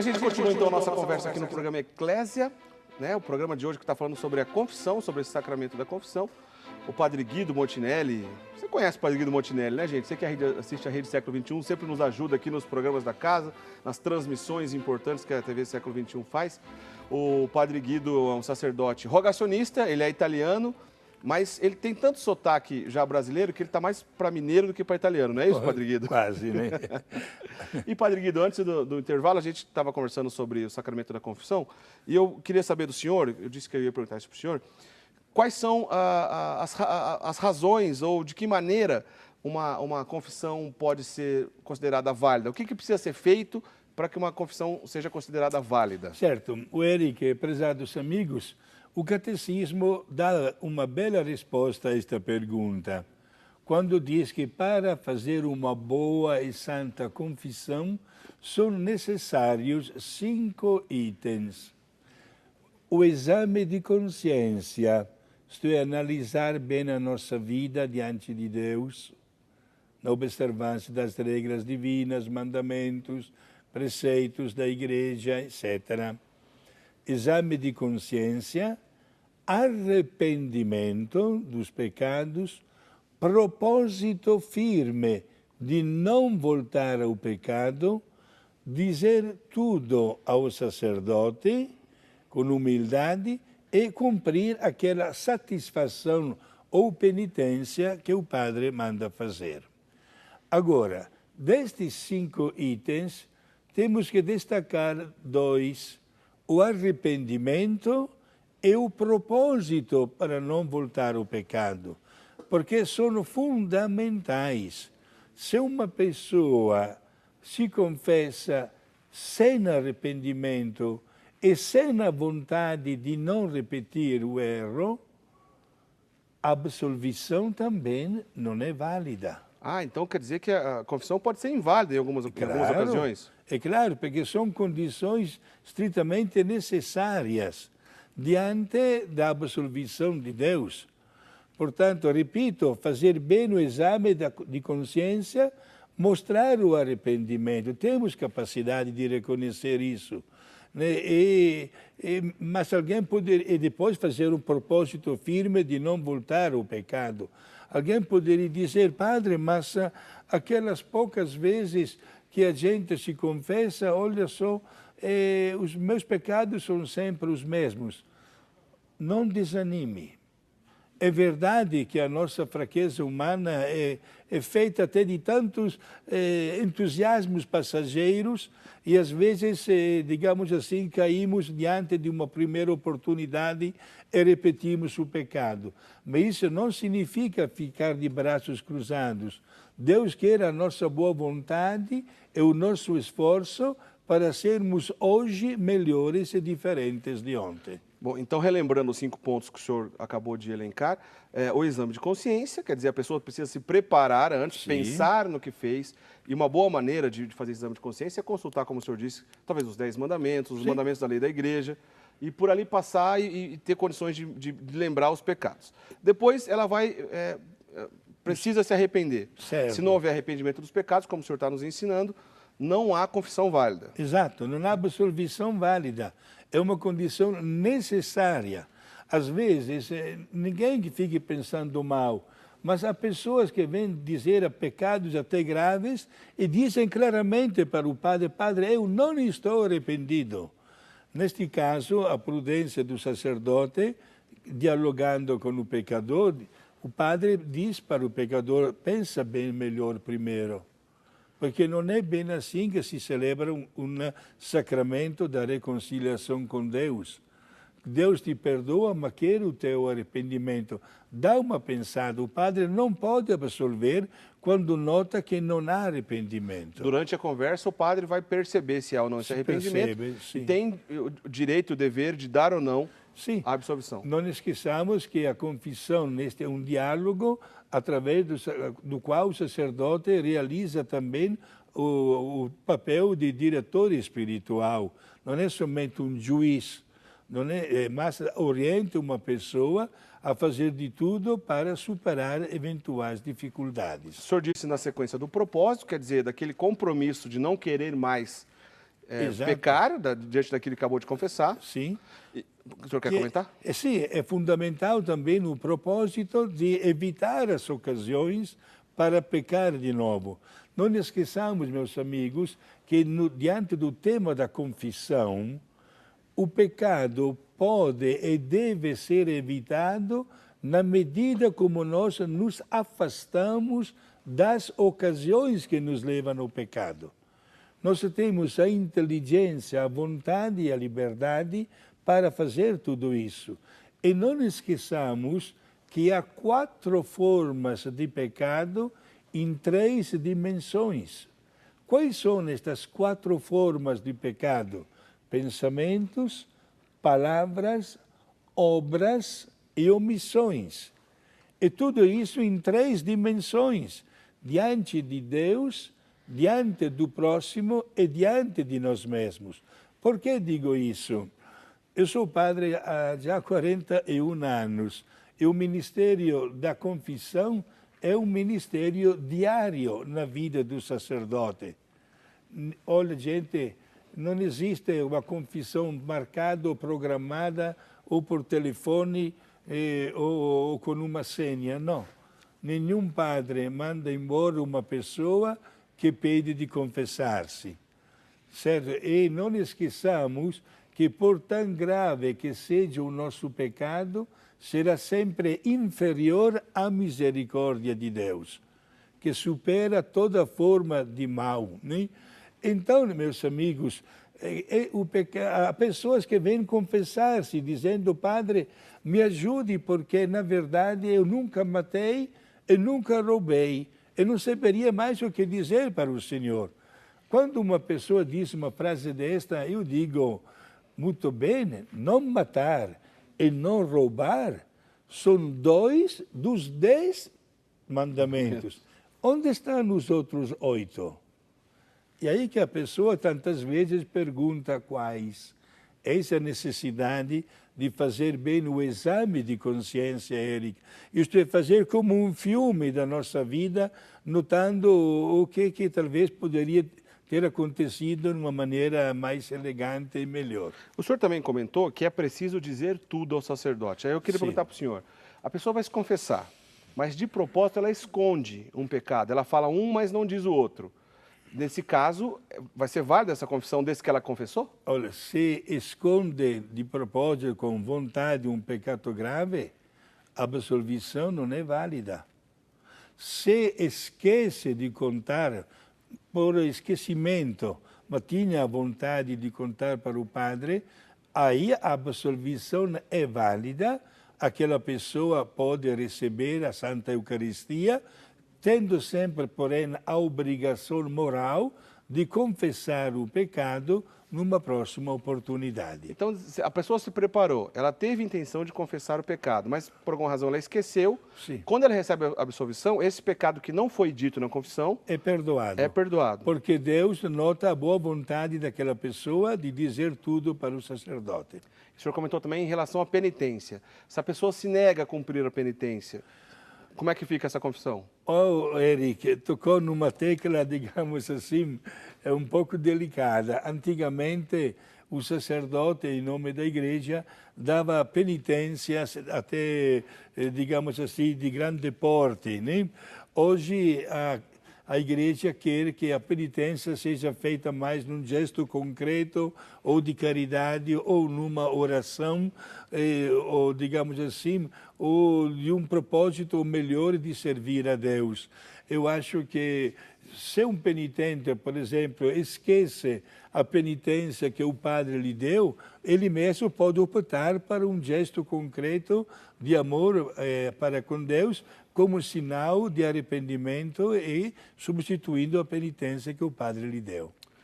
A gente continua então a nossa conversa aqui no programa Eclésia, né? O programa de hoje que está falando sobre a confissão, sobre esse sacramento da confissão. O Padre Guido Montinelli, você conhece o Padre Guido Montinelli, né, gente? Você que assiste a Rede Século XXI, sempre nos ajuda aqui nos programas da casa, nas transmissões importantes que a TV Século XXI faz. O Padre Guido é um sacerdote rogacionista, ele é italiano, mas ele tem tanto sotaque já brasileiro que ele está mais para mineiro do que para italiano, não é isso, Padre Guido? Quase, né? E, Padre Guido, antes do intervalo, a gente estava conversando sobre o sacramento da confissão e eu queria saber do senhor, eu disse que eu ia perguntar isso para o senhor, quais são as razões ou de que maneira uma confissão pode ser considerada válida? O que precisa ser feito para que uma confissão seja considerada válida? Certo. O Eric, prezados amigos, o Catecismo dá uma bela resposta a esta pergunta, quando diz que para fazer uma boa e santa confissão são necessários 5 itens. O exame de consciência, isto é, analisar bem a nossa vida diante de Deus, na observância das regras divinas, mandamentos, preceitos da Igreja, etc. Exame de consciência, arrependimento dos pecados, propósito firme de não voltar ao pecado, dizer tudo ao sacerdote com humildade e cumprir aquela satisfação ou penitência que o padre manda fazer. Agora, destes 5 itens, temos que destacar 2, o arrependimento e o propósito para não voltar ao pecado, porque são fundamentais. Se uma pessoa se confessa sem arrependimento e sem a vontade de não repetir o erro, a absolvição também não é válida. Ah, então quer dizer que a confissão pode ser inválida em algumas ocasiões? É claro, porque são condições estritamente necessárias diante da absolvição de Deus. Portanto, repito, fazer bem o exame de consciência, mostrar o arrependimento. Temos capacidade de reconhecer isso. Né? Mas alguém poderia depois fazer um propósito firme de não voltar ao pecado. Alguém poderia dizer, padre, mas aquelas poucas vezes que a gente se confessa, olha só, os meus pecados são sempre os mesmos. Não desanime. É verdade que a nossa fraqueza humana é feita até de tantos entusiasmos passageiros e às vezes, digamos assim, caímos diante de uma primeira oportunidade e repetimos o pecado. Mas isso não significa ficar de braços cruzados. Deus quer a nossa boa vontade e o nosso esforço para sermos hoje melhores e diferentes de ontem. Bom, então relembrando os 5 pontos que o senhor acabou de elencar, o exame de consciência, quer dizer, a pessoa precisa se preparar antes, pensar no que fez, e uma boa maneira de fazer esse exame de consciência é consultar, como o senhor disse, talvez os 10 mandamentos, os mandamentos da lei da igreja, e por ali passar e ter condições de lembrar os pecados. Depois ela vai, precisa se arrepender. Certo. Se não houver arrependimento dos pecados, como o senhor está nos ensinando, não há confissão válida. Exato, não há absolvição válida. É uma condição necessária. Às vezes, ninguém que fique pensando mal, mas há pessoas que vêm dizer pecados até graves e dizem claramente para o padre, padre, eu não estou arrependido. Neste caso, a prudência do sacerdote, dialogando com o pecador, o padre diz para o pecador, pensa bem melhor primeiro. Porque não é bem assim que se celebra um sacramento da reconciliação com Deus. Deus te perdoa, mas quer o teu arrependimento. Dá uma pensada. O padre não pode absolver quando nota que não há arrependimento. Durante a conversa, o padre vai perceber se há ou não esse arrependimento. E tem o direito, o dever de dar ou não a absolvição. Não esqueçamos que a confissão é um diálogo através do qual o sacerdote realiza também o papel de diretor espiritual. Não é somente um juiz, mas orienta uma pessoa a fazer de tudo para superar eventuais dificuldades. O senhor disse na sequência do propósito, quer dizer, daquele compromisso de não querer mais Exato. pecar diante daquilo que acabou de confessar. Sim. O senhor quer comentar? Sim, é fundamental também no propósito de evitar as ocasiões para pecar de novo. Não esqueçamos, meus amigos, que diante do tema da confissão, o pecado pode e deve ser evitado na medida como nós nos afastamos das ocasiões que nos levam ao pecado. Nós temos a inteligência, a vontade e a liberdade para fazer tudo isso. E não esqueçamos que há 4 formas de pecado em 3 dimensões. Quais são estas 4 formas de pecado? Pensamentos, palavras, obras e omissões. E tudo isso em 3 dimensões, diante de Deus, diante do próximo e diante de nós mesmos. Por que digo isso? Eu sou padre há já 41 anos e o ministério da confissão é um ministério diário na vida do sacerdote. Olha, gente, não existe uma confissão marcada ou programada ou por telefone ou com uma senha, não. Nenhum padre manda embora uma pessoa que pede de confessar-se, certo? E não esqueçamos que por tão grave que seja o nosso pecado, será sempre inferior à misericórdia de Deus, que supera toda forma de mal, né? Então, meus amigos, há pessoas que vêm confessar-se, dizendo, padre, me ajude, porque, na verdade, eu nunca matei e nunca roubei, e não saberia mais o que dizer para o Senhor. Quando uma pessoa diz uma frase desta, eu digo, muito bem, não matar e não roubar são 2 dos 10 mandamentos. Onde estão os outros 8? E aí que a pessoa tantas vezes pergunta quais. Essa é a necessidade de fazer bem o exame de consciência, Eric. Isto é, fazer como um filme da nossa vida, notando o que talvez poderia ter acontecido de uma maneira mais elegante e melhor. O senhor também comentou que é preciso dizer tudo ao sacerdote. Aí eu queria perguntar para o senhor, a pessoa vai se confessar, mas de propósito ela esconde um pecado, ela fala um, mas não diz o outro. Nesse caso, vai ser válida essa confissão desde que ela confessou? Olha, se esconde de propósito, com vontade, um pecado grave, a absolvição não é válida. Se esquece de contar, por esquecimento, mas tinha a vontade de contar para o padre, aí a absolvição é válida, aquela pessoa pode receber a Santa Eucaristia, tendo sempre, porém, a obrigação moral de confessar o pecado numa próxima oportunidade. Então, a pessoa se preparou, ela teve intenção de confessar o pecado, mas por alguma razão ela esqueceu. Sim. Quando ela recebe a absolvição, esse pecado que não foi dito na confissão é perdoado. É perdoado. Porque Deus nota a boa vontade daquela pessoa de dizer tudo para o sacerdote. O senhor comentou também em relação à penitência. Se a pessoa se nega a cumprir a penitência, como é que fica essa confissão? Oh, Eric, tocou numa tecla, digamos assim, um pouco delicada. Antigamente, o sacerdote, em nome da igreja, dava penitências até, digamos assim, de grande porte, né? Hoje, a igreja quer que a penitência seja feita mais num gesto concreto, ou de caridade, ou numa oração, ou, digamos assim, ou de um propósito melhor de servir a Deus. Eu acho que se um penitente, por exemplo, esquece a penitência que o padre lhe deu, ele mesmo pode optar para um gesto concreto de amor para com Deus, como sinal de arrependimento e substituindo a penitência que o padre lhe deu.